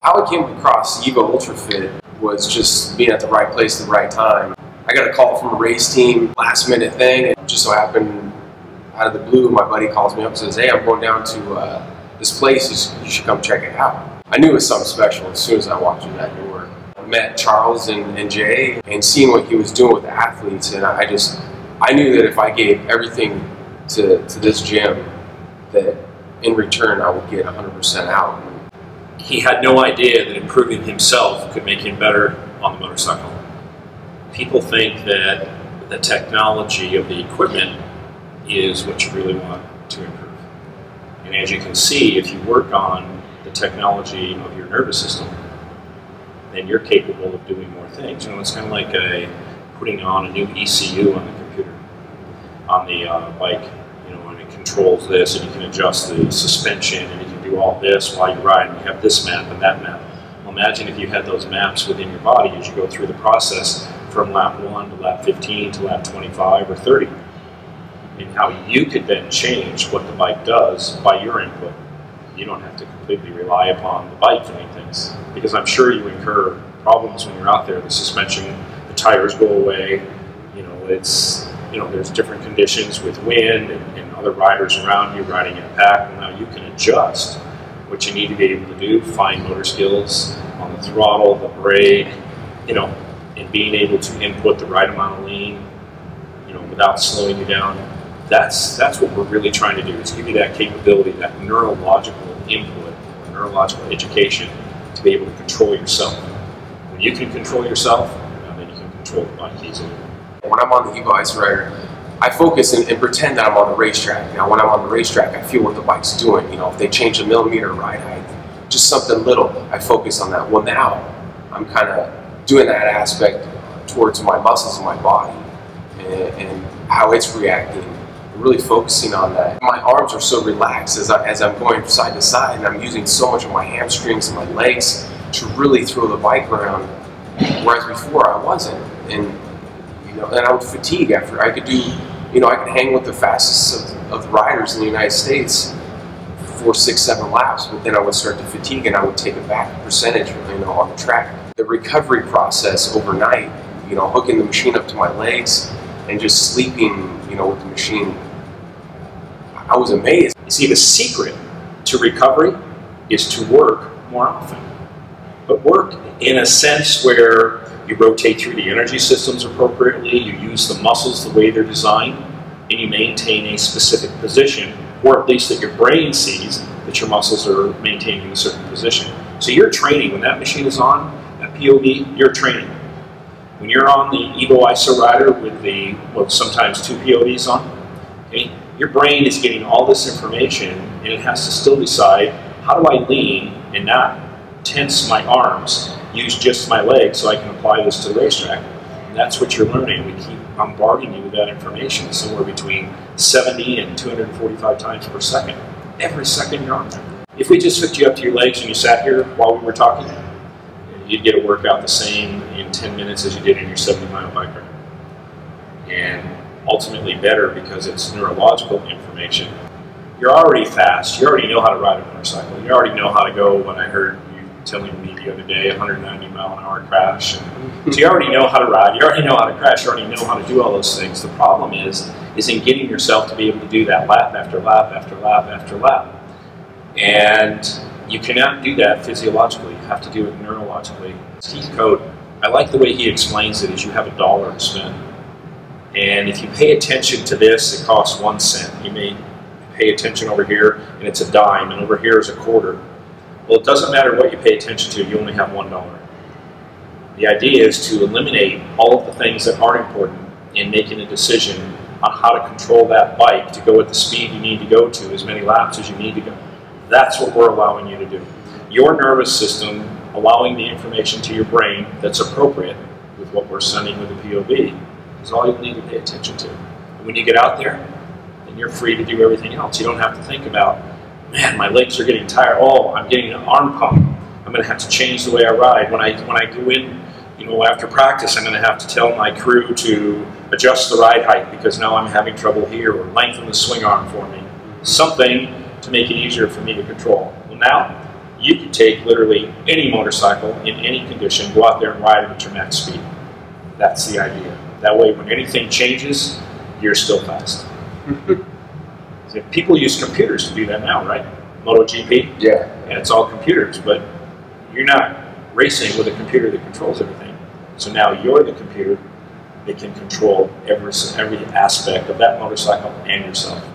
How I came across EVO Ultrafit was just being at the right place at the right time. I got a call from a race team, last minute thing, and just so happened, out of the blue, my buddy calls me up and says, "Hey, I'm going down to this place, you should come check it out." I knew it was something special as soon as I walked through that door. I met Charles and Jay, and seeing what he was doing with the athletes, and I knew that if I gave everything to this gym, that in return I would get 100% out. He had no idea that improving himself could make him better on the motorcycle. People think that the technology of the equipment is what you really want to improve. And as you can see, if you work on the technology of your nervous system, then you're capable of doing more things. You know, it's kind of like putting on a new ECU on the computer, on the bike. You know, and it controls this, and you can adjust the suspension, and you can do all this while you ride, and you have this map and that map. Well, imagine if you had those maps within your body as you go through the process from lap 1 to lap 15 to lap 25 or 30. And how you could then change what the bike does by your input. You don't have to completely rely upon the bike doing things, because I'm sure you incur problems when you're out there. The suspension, the tires go away. You know, there's different conditions with wind and other riders around you riding in a pack. Well, now you can adjust what you need to be able to do, fine motor skills on the throttle, the brake, you know, and being able to input the right amount of lean, you know, without slowing you down. That's what we're really trying to do, is give you that capability, that neurological input, or neurological education, to be able to control yourself. When you can control yourself, then you can control the bike easily. When I'm on the EVO Ice Rider, I focus and pretend that I'm on the racetrack. Now, when I'm on the racetrack, I feel what the bike's doing. You know, if they change a millimeter ride height, just something little, I focus on that. Well, now I'm kind of doing that aspect towards my muscles and my body and how it's reacting. Really focusing on that. My arms are so relaxed as I'm going side to side, and I'm using so much of my hamstrings and my legs to really throw the bike around, whereas before I wasn't. And you know, and I would fatigue after. I could do, you know, I could hang with the fastest of the riders in the United States for 6, 7 laps, but then I would start to fatigue, and I would take a back percentage, you know, on the track. The recovery process overnight, you know, hooking the machine up to my legs and just sleeping, you know, with the machine, I was amazed. You see, the secret to recovery is to work more often. But work in a sense where you rotate through the energy systems appropriately, you use the muscles the way they're designed, and you maintain a specific position, or at least that your brain sees that your muscles are maintaining a certain position. So you're training. When that machine is on, that POV, you're training. When you're on the EVO ISO rider with the, well, sometimes 2 POVs on, okay, your brain is getting all this information, and it has to still decide, how do I lean and not tense my arms, use just my legs so I can apply this to the racetrack? And that's what you're learning. We keep bombarding you with that information somewhere between 70 and 245 times per second. Every second you're on there. If we just hooked you up to your legs and you sat here while we were talking, you'd get a workout the same in 10 minutes as you did in your 70-mile bike ride. And ultimately better, because it's neurological information. You're already fast. You already know how to ride a motorcycle. You already know how to go, when I heard you telling me the other day, 190-mile-an-hour crash. So you already know how to ride. You already know how to crash. You already know how to do all those things. The problem is in getting yourself to be able to do that lap after lap after lap after lap. And you cannot do that physiologically. You have to do it neurologically. Keith Code, I like the way he explains it, is you have $1 to spend. And if you pay attention to this, it costs 1 cent. You may pay attention over here, and it's a dime, and over here is a quarter. Well, it doesn't matter what you pay attention to, you only have $1. The idea is to eliminate all of the things that aren't important in making a decision on how to control that bike to go at the speed you need to go to, as many laps as you need to go. That's what we're allowing you to do. Your nervous system allowing the information to your brain that's appropriate with what we're sending with the POV is all you need to pay attention to. And when you get out there, then you're free to do everything else. You don't have to think about, man, my legs are getting tired. Oh, I'm getting an arm pump. I'm going to have to change the way I ride. When I go in, you know, after practice, I'm going to have to tell my crew to adjust the ride height because now I'm having trouble here, or lengthen the swing arm for me. Something to make it easier for me to control. Well, now you can take literally any motorcycle in any condition, go out there and ride it at your max speed. That's the idea. That way, when anything changes, you're still fast. People use computers to do that now, right? MotoGP? Yeah. And it's all computers, but you're not racing with a computer that controls everything. So now you're the computer that can control every aspect of that motorcycle and yourself.